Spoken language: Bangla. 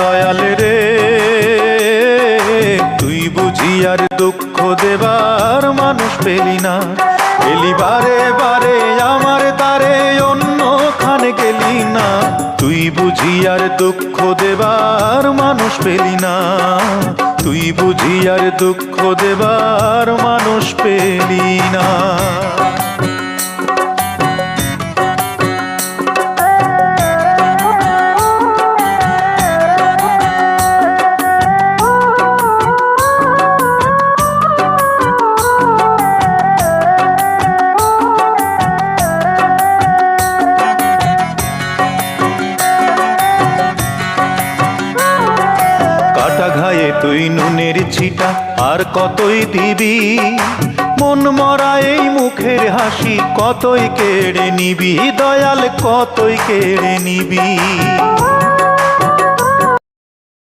দয়াল রে তুই বুঝি আর দুঃখ দেবার মানুষ পেলি না, এলি বারে বারে আমার তারে অন্যখানে গেলি না। তুই বুঝি আর দুঃখ দেবার মানুষ পেলি না, তুই বুঝি আর দুঃখ দেবার মানুষ পেলি না। কাটা ঘায়ে তুই নুনের ছিটা আর কতই দিবি, মন মরা এই মুখের হাসি কতই কেড়ে নিবি, দয়াল কতই কেড়ে নিবি।